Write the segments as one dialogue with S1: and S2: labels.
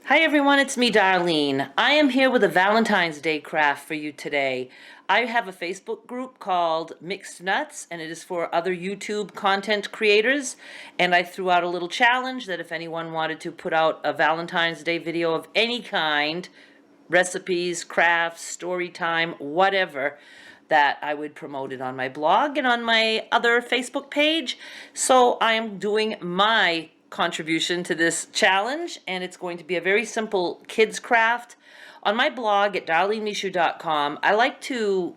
S1: Hi everyone, it's me, Darlene. I am here with a Valentine's Day craft for you today. I have a Facebook group called Mixed Nuts, and it is for other YouTube content creators. And I threw out a little challenge that if anyone wanted to put out a Valentine's Day video of any kind, recipes, crafts, story time, whatever, that I would promote it on my blog and on my other Facebook page. So I am doing my contribution to this challenge, and it's going to be a very simple kids craft. On my blog at darlenemichaud.com, I like to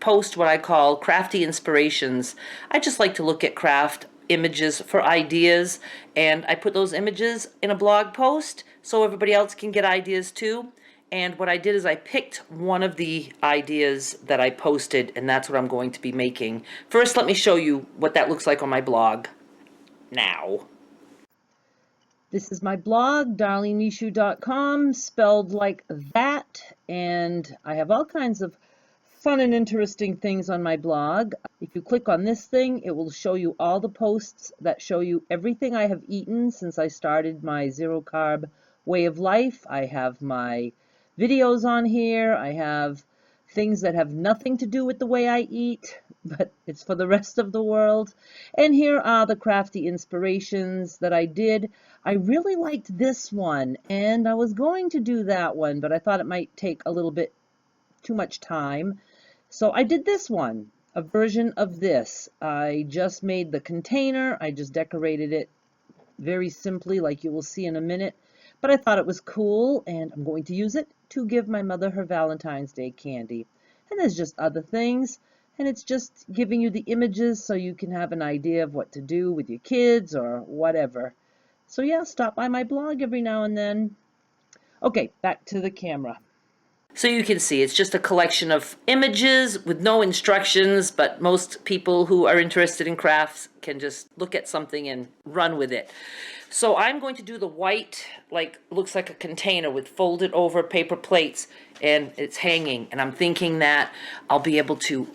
S1: post what I call crafty inspirations. I just like to look at craft images for ideas, and I put those images in a blog post so everybody else can get ideas too. And what I did is I picked one of the ideas that I posted, and that's what I'm going to be making. First, let me show you what that looks like on my blog now. This is my blog, darlenemichaud.com, spelled like that, and I have all kinds of fun and interesting things on my blog. If you click on this thing, it will show you all the posts that show you everything I have eaten since I started my zero-carb way of life. I have my videos on here. I have things that have nothing to do with the way I eat, but it's for the rest of the world. And here are the crafty inspirations that I did. I really liked this one, and I was going to do that one, but I thought it might take a little bit too much time. So I did this one, a version of this. I just made the container. I just decorated it very simply, like you will see in a minute. But I thought it was cool, and I'm going to use it to give my mother her Valentine's Day candy. And there's just other things, and it's just giving you the images so you can have an idea of what to do with your kids or whatever. So yeah, stop by my blog every now and then. Okay, back to the camera. So you can see it's just a collection of images with no instructions, but most people who are interested in crafts can just look at something and run with it. So I'm going to do the white, looks like a container with folded over paper plates, and it's hanging, and I'm thinking that I'll be able to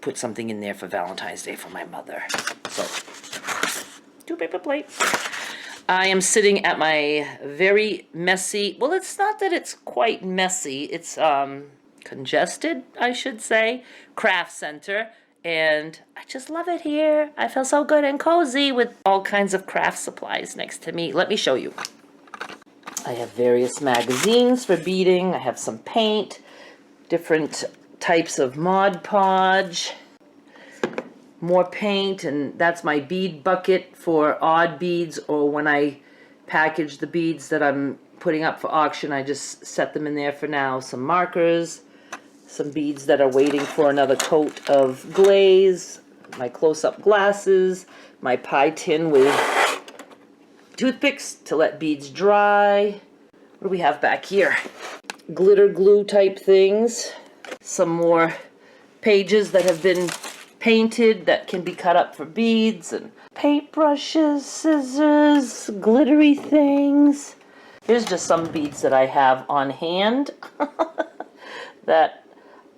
S1: put something in there for Valentine's Day for my mother. So 2 paper plates. I am sitting at my very messy, well, it's not that it's quite messy, it's congested, I should say, craft center, and I just love it here. I feel so good and cozy with all kinds of craft supplies next to me. Let me show you. I have various magazines for beading. I have some paint, different types of Mod Podge, more paint, and that's my bead bucket for odd beads, or when I package the beads that I'm putting up for auction, I just set them in there for now. Some markers, some beads that are waiting for another coat of glaze, my close-up glasses, my pie tin with toothpicks to let beads dry. What do we have back here? Glitter glue type things, some more pages that have been painted that can be cut up for beads, and paintbrushes, scissors, glittery things. Here's just some beads that I have on hand that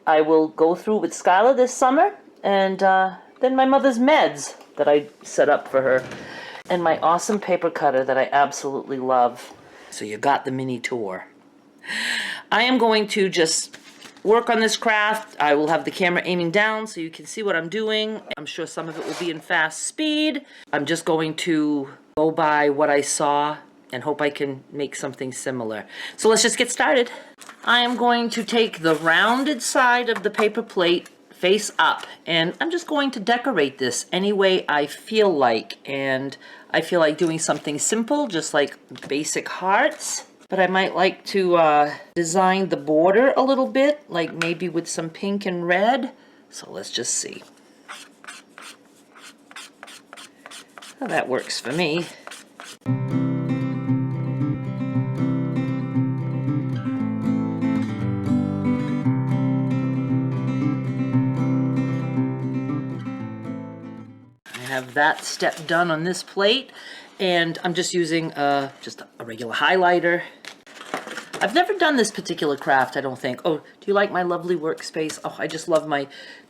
S1: I will go through with Skylar this summer, and then my mother's meds that I set up for her, and my awesome paper cutter that I absolutely love. So you got the mini tour. I am going to just work on this craft. I will have the camera aiming down so you can see what I'm doing. I'm sure some of it will be in fast speed. I'm just going to go by what I saw and hope I can make something similar. So let's just get started. I am going to take the rounded side of the paper plate face up, and I'm just going to decorate this any way I feel like. And I feel like doing something simple, just like basic hearts. But I might like to design the border a little bit, like maybe with some pink and red. So let's just see. Well, that works for me. I have that step done on this plate, and I'm just using just a regular highlighter. I've never done this particular craft, I don't think. Oh, do you like my lovely workspace? Oh, I just love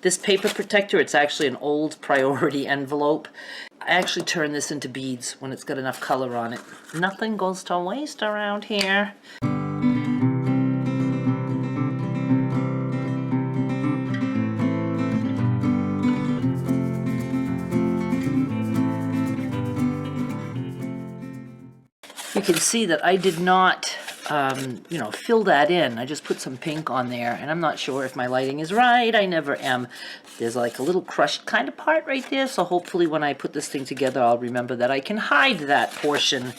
S1: this paper protector. It's actually an old Priority envelope. I actually turn this into beads when it's got enough color on it. Nothing goes to waste around here. You can see that I did not, you know, fill that in. I just put some pink on there, and I'm not sure if my lighting is right. I never am. There's like a little crushed kind of part right there, so hopefully when I put this thing together, I'll remember that I can hide that portion.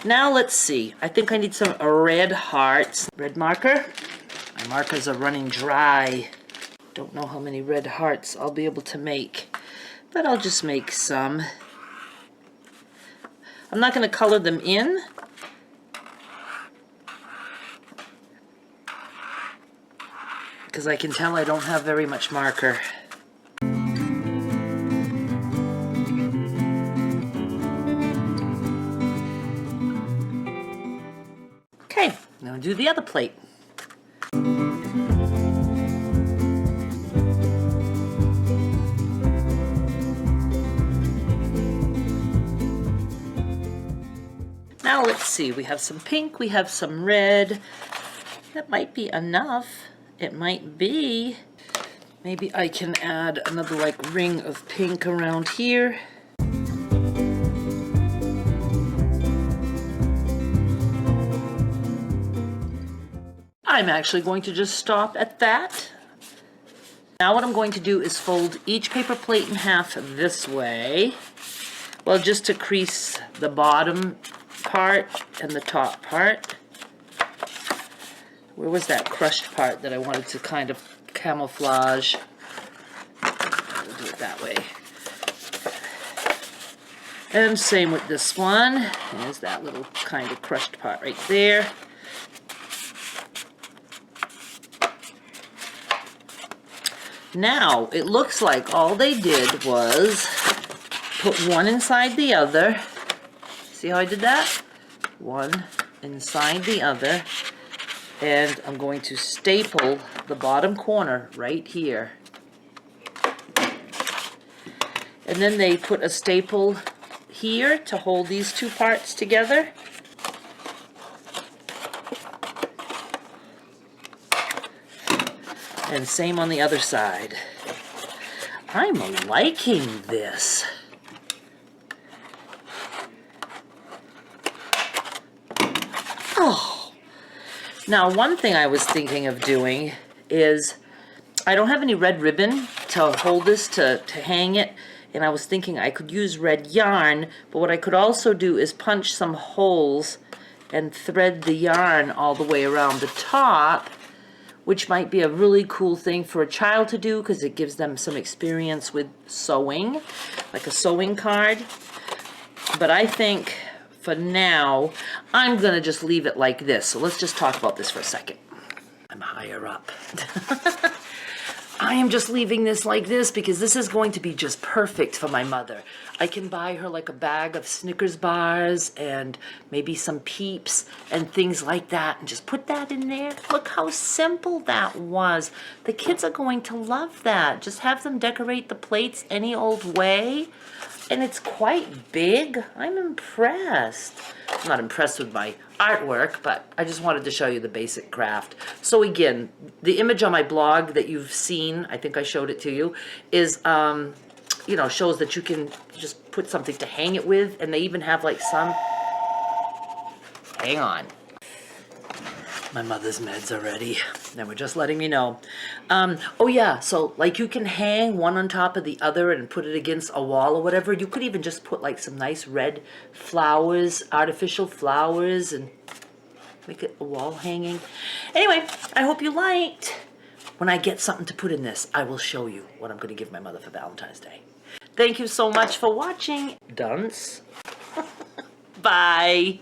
S1: Now let's see. I think I need some red hearts. Red marker. My markers are running dry. Don't know how many red hearts I'll be able to make, but I'll just make some. I'm not going to color them in. Because I can tell I don't have very much marker. Okay, now do the other plate. Now let's see, we have some pink, we have some red. That might be enough. It might be. Maybe I can add another like ring of pink around here. I'm actually going to just stop at that. Now what I'm going to do is fold each paper plate in half this way. Well, just to crease the bottom part and the top part. Where was that crushed part that I wanted to kind of camouflage? We'll do it that way. And same with this one. There's that little kind of crushed part right there. Now, it looks like all they did was put one inside the other. See how I did that? One inside the other. And I'm going to staple the bottom corner right here. And then they put a staple here to hold these two parts together. And same on the other side. I'm liking this. Oh. Now, one thing I was thinking of doing is, I don't have any red ribbon to hold this, to hang it, and I was thinking I could use red yarn, but what I could also do is punch some holes and thread the yarn all the way around the top, which might be a really cool thing for a child to do because it gives them some experience with sewing, like a sewing card. But I think for now, I'm going to just leave it like this. So let's just talk about this for a second. I'm higher up. I am just leaving this like this because this is going to be just perfect for my mother. I can buy her like a bag of Snickers bars and maybe some Peeps and things like that and just put that in there. Look how simple that was. The kids are going to love that. Just have them decorate the plates any old way. And it's quite big. I'm impressed. I'm not impressed with my artwork, but I just wanted to show you the basic craft. So again, the image on my blog that you've seen, I think I showed it to you, is, you know, shows that you can just put something to hang it with, and they even have like some, hang on. My mother's meds are ready. They were just letting me know. Oh yeah, so like you can hang one on top of the other and put it against a wall or whatever. You could even just put like some nice red flowers, artificial flowers, and make it a wall hanging. Anyway, I hope you liked. When I get something to put in this, I will show you what I'm going to give my mother for Valentine's Day. Thank you so much for watching. Dunce. Bye.